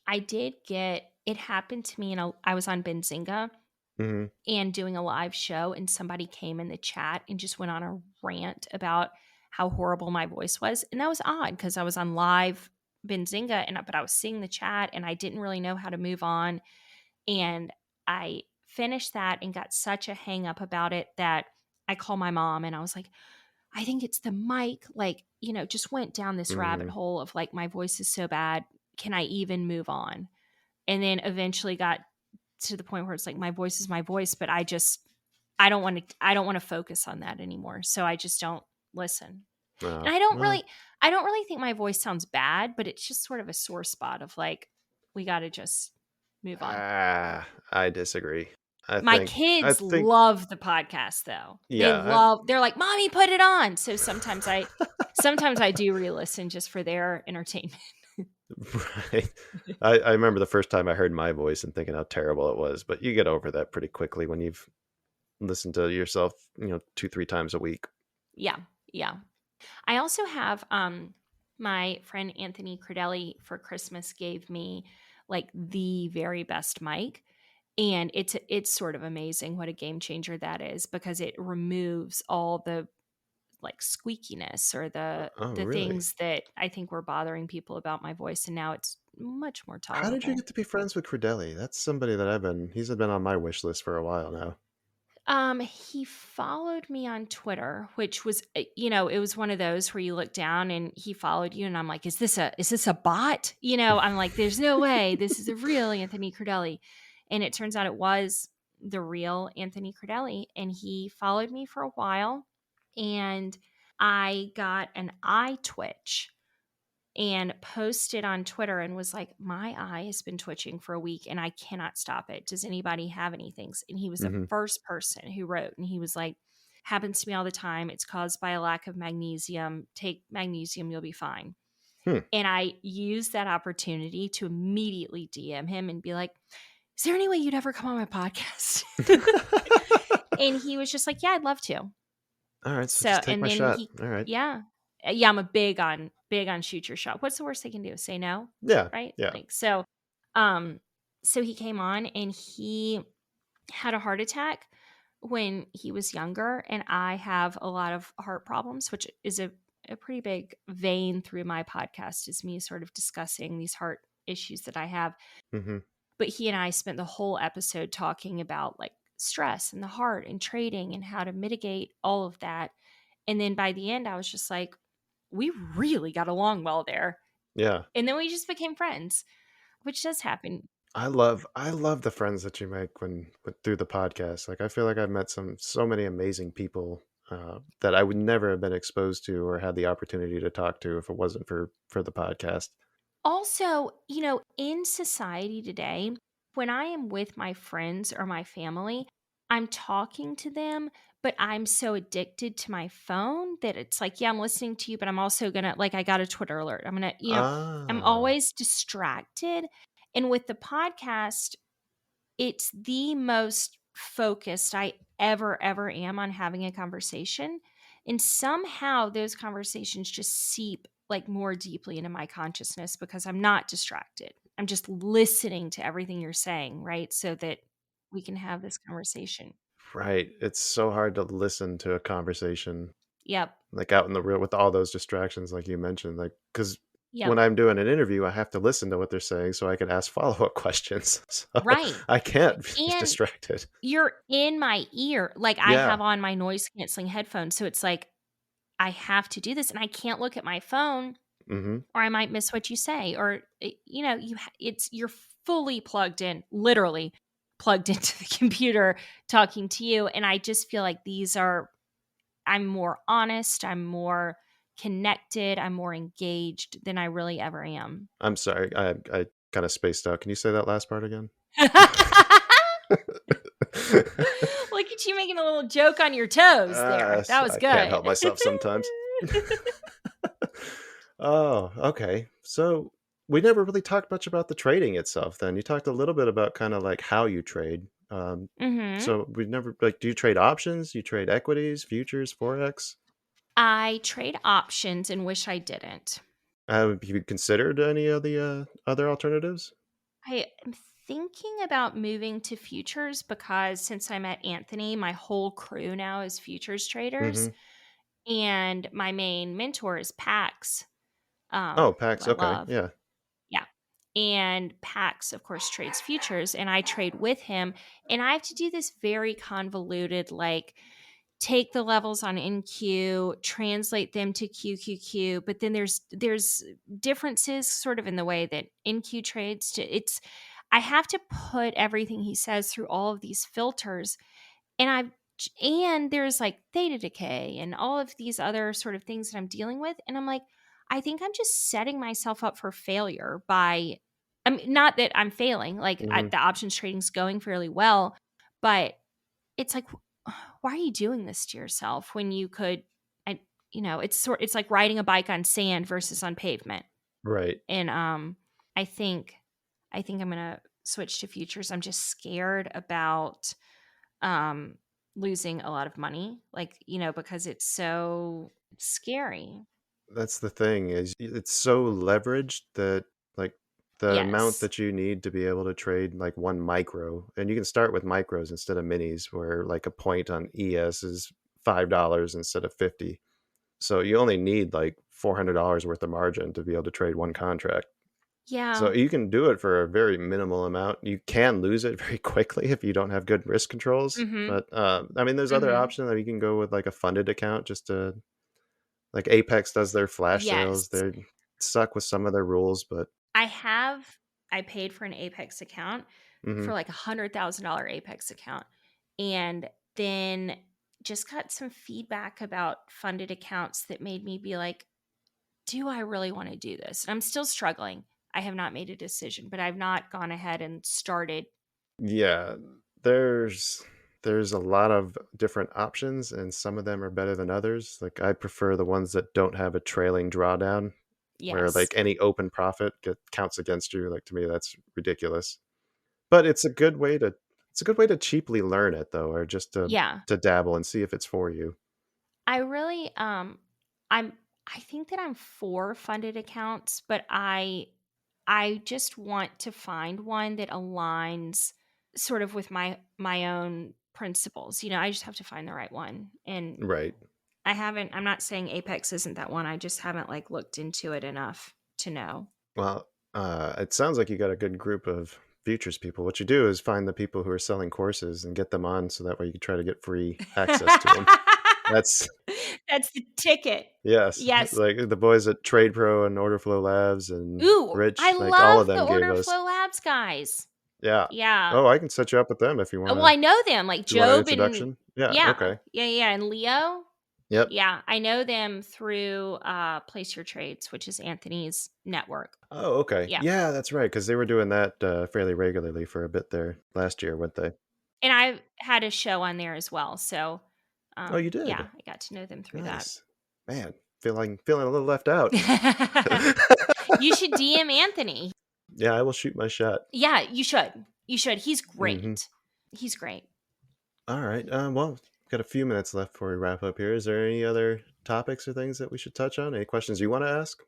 I did get it happened to me and I was on Benzinga Hmm. and doing a live show and somebody came in the chat and just went on a rant about how horrible my voice was. And that was odd because I was on live Benzinga but I was seeing the chat and I didn't really know how to move on. And I finished that and got such a hang up about it that I called my mom and I was like, I think it's the mic. Like, just went down this rabbit Hmm. hole of like, my voice is so bad. Can I even move on? And then eventually got to the point where it's like, my voice is my voice, but I don't want to focus on that anymore. So I just don't listen. Oh, And well, I don't really think my voice sounds bad, but it's just sort of a sore spot of like, we got to just move on. I disagree. My I kids think, love the podcast though. yeah. They're like, "Mommy, put it on." So sometimes I do re-listen just for their entertainment. Right. I remember the first time I heard my voice and thinking how terrible it was, but you get over that pretty quickly when you've listened to yourself, 2, 3 times a week. Yeah. Yeah. I also have my friend Anthony Credelli for Christmas gave me like the very best mic. And it's sort of amazing what a game changer that is because it removes all the like squeakiness or Oh, the really? things that I think were bothering people about my voice, and now it's much more How did you tolerable. get to be friends with Cordelli? That's somebody that he's been on my wish list for a while now. He followed me on Twitter, which was, it was one of those where you look down and he followed you, and I'm like, is this a bot? I'm like, there's no way this is a real Anthony Credelli, and it turns out it was the real Anthony Credelli, and he followed me for a while, and I got an eye twitch and posted on Twitter and was like, my eye has been twitching for a week and I cannot stop it. Does anybody have anything? And he was the Hmm. first person who wrote, and he was like, happens to me all the time. It's caused by a lack of magnesium. Take magnesium, you'll be fine. Hmm. And I used that opportunity to immediately DM him and be like, is there any way you'd ever come on my podcast? And he was just like, yeah, I'd love to. All right, so So, just take and my then shot. All right. yeah, yeah, I'm a big on shoot your shot. What's the worst they can do? Say no, Yeah. right? Yeah. Like um, so he came on and he had a heart attack when he was younger, and I have a lot of heart problems, which is a pretty big vein through my podcast is me sort of discussing these heart issues that I have. Hmm. But he and I spent the whole episode talking about like stress and the heart and trading and how to mitigate all of that. And then by the end, I was just like, we really got along well there. Yeah. And then we just became friends, which does happen. I love the friends that you make through the podcast. Like I feel like I've met so many amazing people that I would never have been exposed to or had the opportunity to talk to if it wasn't for the podcast. Also, in society today, when I am with my friends or my family, I'm talking to them, but I'm so addicted to my phone that it's like, yeah, I'm listening to you, but I'm also gonna, like, I got a Twitter alert. I'm gonna, I'm Ah, always distracted. And with the podcast, it's the most focused I ever am on having a conversation. And somehow those conversations just seep like more deeply into my consciousness because I'm not distracted. I'm just listening to everything you're saying, right? So that we can have this conversation. right. It's so hard to listen to a conversation Yep. like out in the real with all those distractions, like you mentioned. Like, because Yep. when I'm doing an interview, I have to listen to what they're saying so I can ask follow-up questions. So Right. I can't be And distracted. you're in my ear. Like I Yeah. have on my noise canceling headphones. So it's like I have to do this and I can't look at my phone Hmm. or I might miss what you say, or you're fully plugged in, literally plugged into the computer talking to you, and I just feel like I'm more honest, I'm more connected, I'm more engaged than I really ever am. I'm sorry. I kind of spaced out. Can you say that last part again? Look at you making a little joke on your toes there. That was I can't help good. myself sometimes. Oh, okay. So we never really talked much about the trading itself then. You talked a little bit about kind of like how you trade. Mhm. So we never like, do you trade options? You trade equities, futures, forex? I trade options and wish I didn't. Have you considered any of the other alternatives? I am thinking about moving to futures because since I met Anthony, my whole crew now is futures traders, Hmm. and my main mentor is Pax, Oh, who PAX. I Okay. love. Yeah. Yeah. And Pax, of course, trades futures, and I trade with him. And I have to do this very convoluted, like, take the levels on NQ, translate them to QQQ, but then there's differences sort of in the way that NQ trades to it's I have to put everything he says through all of these filters, and there's like theta decay and all of these other sort of things that I'm dealing with, and I'm like, I think I'm just setting myself up for failure by I mean, not that I'm failing, like Hmm. the options trading's going fairly well, but it's like, why are you doing this to yourself when you could I it's like riding a bike on sand versus on pavement. Right. And I think I think I'm gonna switch to futures. I'm just scared about um losing a lot of money. Like, because it's so scary. That's the thing is it's so leveraged that like the amount Yes. that you need to be able to trade like one micro, and you can start with micros instead of minis, where like a point on ES is $5 instead of 50. So you only need like $400 worth of margin to be able to trade one contract. So Yeah. you can do it for a very minimal amount. You can lose it very quickly if you don't have good risk controls. Mhm. But I mean, there's other Mhm. options that you can go with like a funded account just to like Apex does their flash sales. Yes. They're stuck with some of their rules, but I have I paid for an Apex account for mhm. like $100,000 Apex account, and then just got some feedback about funded accounts that made me be like, do I really want to do this? And I'm still struggling. I have not made a decision, but I've not gone ahead and started. Yeah, there's there's a lot of different options and some of them are better than others. Like I prefer the ones that don't have a trailing drawdown where Yes. like any open profit counts against you. Like to me that's ridiculous. But it's a good way to cheaply learn it though, or just Yeah. to dabble and see if it's for you. I really I'm I think that I'm for funded accounts, but I just want to find one that aligns sort of with my own principles. I just have to find the right one. And Right. I'm not saying Apex isn't that one. I just haven't like looked into it enough to know. Well, it sounds like you got a good group of futures people. What you do is find the people who are selling courses and get them on so that way you can try to get free access to them. That's That's the ticket. yes, Yes. like the boys at Trade Pro and Order Flow Labs and Ooh, I Rich, like all of love the them gave Order us. Flow Labs guys. Yeah. Yeah. Oh, I can set you up with them if you want Well, I to. know them, like Do you want an Job and introduction? Yeah. yeah, Okay. yeah, yeah, and Leo. Yep. Yeah, I know them through Place Your Trades, which is Anthony's network. Oh, okay. Yeah. Yeah, that's right. Because they were doing that fairly regularly for a bit there last year, weren't they? And I had a show on there as well. So, Oh, you yeah, did? I got to know them through that. Nice. Man, feeling a little left out. You should DM Anthony. Yeah, I will shoot my shot. Yeah, you should. You should. He's Mhm. great. He's great. All right. Well, we've got a few minutes left before we wrap up here. Is there any other topics or things that we should touch on? Any questions you want to ask?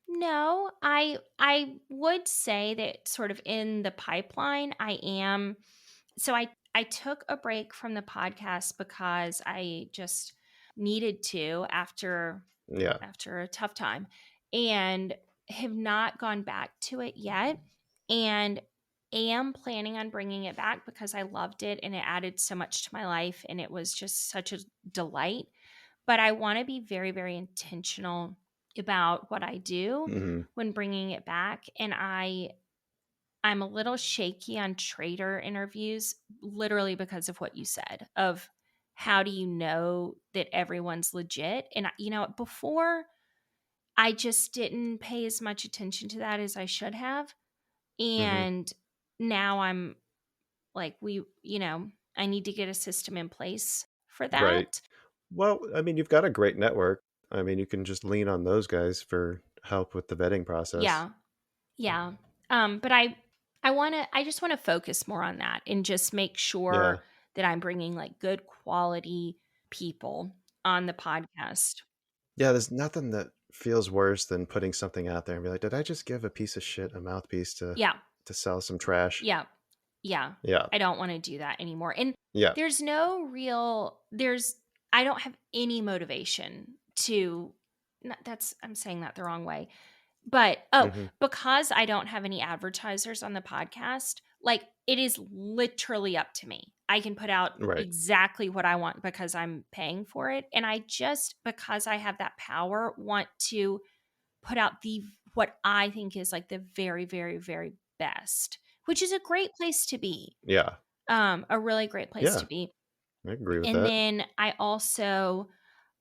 No, I would say that sort of in the pipeline, I am. So I took a break from the podcast because I just needed to Yeah. after a tough time, and have not gone back to it yet, and am planning on bringing it back because I loved it and it added so much to my life and it was just such a delight. But I want to be very, very intentional about what I do Hmm. when bringing it back. And I'm a little shaky on trader interviews, literally because of what you said of how do you know that everyone's legit? And before I just didn't pay as much attention to that as I should have. Hmm. And now I'm like, I need to get a system in place for Right. that. Well, I mean, you've got a great network. I mean, you can just lean on those guys for help with the vetting process. Yeah. Yeah. But I just want to focus more on that and just make Yeah. sure that I'm bringing like good quality people on the podcast. Yeah, there's nothing that feels worse than putting something out there and be like, did I just give a piece of shit a mouthpiece Yeah. to sell some trash? Yeah. Yeah. Yeah. I don't want to do that anymore. And Yeah. there's no real I don't have any motivation to I'm saying that the wrong way. But Hmm. because I don't have any advertisers on the podcast, like it is literally up to me. I can put out Right. exactly what I want because I'm paying for it. And I just, because I have that power, want to put out what I think is like the very, very, very best, which is a great place to be. Yeah. A really great place Yeah. to be. I agree with And that. then I also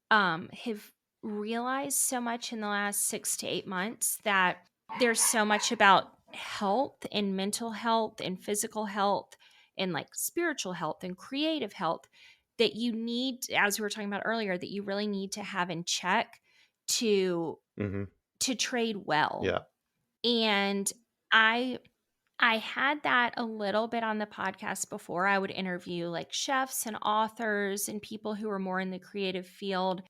have realized so much in the last 6 to 8 months that there's so much about health and mental health and physical health and like spiritual health and creative health that you need, as we were talking about earlier, that you really need to have in check to Hmm. to trade well. Yeah. And I had that a little bit on the podcast before. I would interview like chefs and authors and people who are more in the creative field.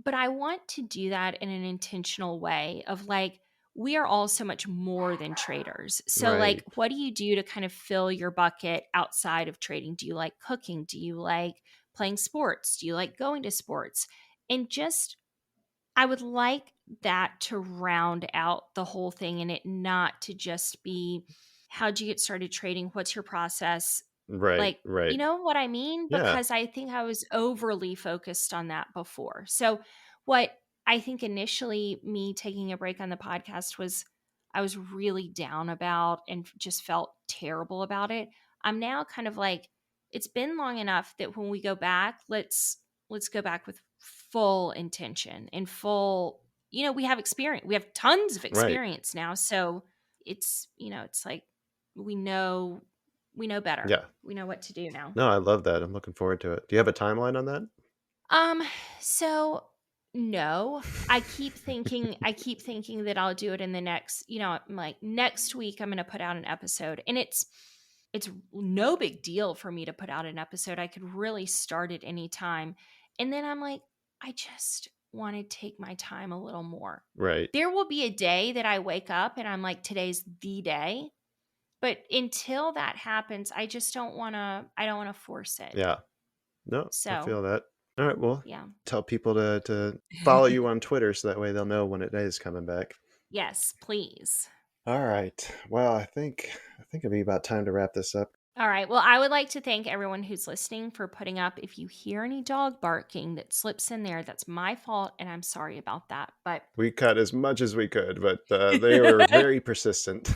But I want to do that in an intentional way of like, we are all so much more than traders. So, like, Right. what do you do to kind of fill your bucket outside of trading? Do you like cooking? Do you like playing sports? Do you like going to sports? And just, I would like that to round out the whole thing and it not to just be how'd you get started trading? What's your process? Right. Like, you Right. know what I mean? Yeah. Because I think I was overly focused on that before. So, what I think initially me taking a break on the podcast was I was really down about and just felt terrible about it. I'm now kind of like it's been long enough that when we go back, let's go back with full intention and full, we have experience. We have tons of Right. experience now. So, it's like we know better. Yeah. We know what to do now. No, I love that. I'm looking forward to it. Do you have a timeline on that? Um, so no, I keep thinking that I'll do it in the next, I'm like next week I'm going to put out an episode and it's no big deal for me to put out an episode. I could really start at any time. And then I'm like, I just want to take my time a little more. Right. There will be a day that I wake up and I'm like, today's the day. But until that happens, I don't want to force it. Yeah. No, I So, feel that. All right. Well, yeah. tell people to follow you on Twitter so that way they'll know when it is coming back. Yes, please. All right. Well, I think it'd be about time to wrap this up. All right. Well, I would like to thank everyone who's listening for putting up. If you hear any dog barking that slips in there, that's my fault, and I'm sorry about that. But We cut as much as we could, but they were very persistent.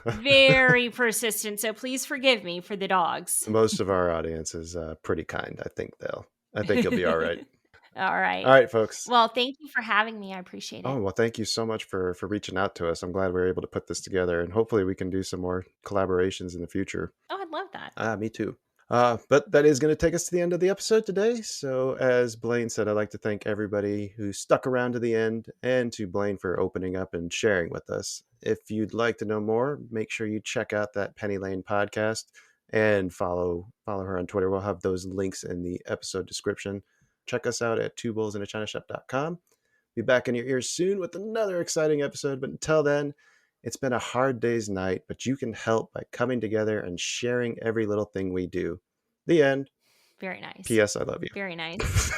very persistent. So please forgive me for the dogs. Most of our audience is pretty kind. I think you'll be all right. All right. All right, folks. Well, thank you for having me. I appreciate it. Oh, well, thank you so much for reaching out to us. I'm glad we were able to put this together, and hopefully we can do some more collaborations in the future. Oh, I'd love that. Me too. But that is going to take us to the end of the episode today. So, as Blayne said, I'd like to thank everybody who stuck around to the end, and to Blayne for opening up and sharing with us. If you'd like to know more, make sure you check out that Penny Lane podcast and follow her on Twitter. We'll have those links in the episode description. Check us out at twobullsinachinashop.com. Be back in your ears soon with another exciting episode. But until then, it's been a hard day's night, but you can help by coming together and sharing every little thing we do. The end. Very nice. P.S. I love you. Very nice.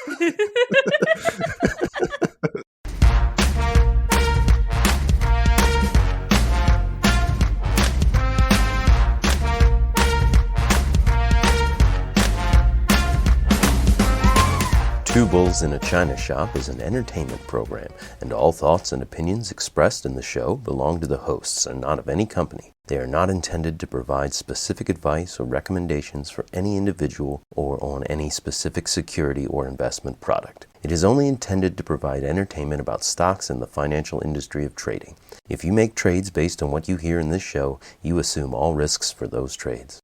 Two Bulls in a China Shop is an entertainment program, and all thoughts and opinions expressed in the show belong to the hosts and not of any company. They are not intended to provide specific advice or recommendations for any individual or on any specific security or investment product. It is only intended to provide entertainment about stocks in the financial industry of trading. If you make trades based on what you hear in this show, you assume all risks for those trades.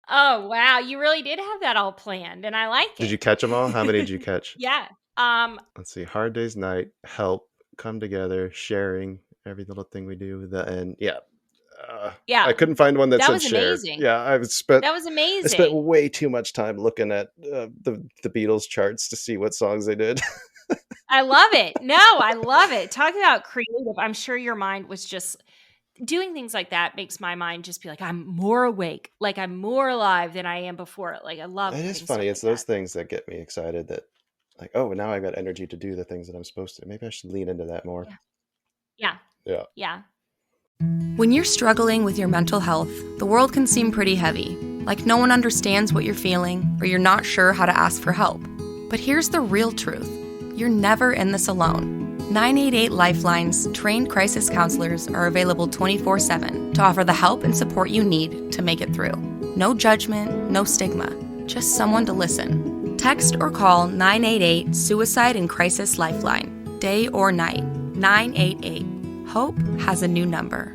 Oh, wow. You really did have that all planned, and I like it. Did you catch them all? How many did you catch? Yeah. Let's see. Hard day's night, help, come together, sharing every little thing we do. The end. Yeah. Yeah. I couldn't find one that That said was share. amazing. Yeah, That was amazing. I spent way too much time looking at the Beatles charts to see what songs they did. I love it. No, I love it. Talk about creative. I'm sure your mind was just doing things like that makes my mind just be like, I'm more awake, like I'm more alive than I am before. Like I love It is funny. It's those things that get me excited that like, oh, now I've got energy to do the things that I'm supposed to. Maybe I should lean into that more. Yeah. Yeah. Yeah. When you're struggling with your mental health, the world can seem pretty heavy, like no one understands what you're feeling or you're not sure how to ask for help. But here's the real truth. You're never in this alone. 988 Lifeline's trained crisis counselors are available 24/7 to offer the help and support you need to make it through. No judgment, no stigma, just someone to listen. Text or call 988 Suicide and Crisis Lifeline, day or night. 988. Hope has a new number.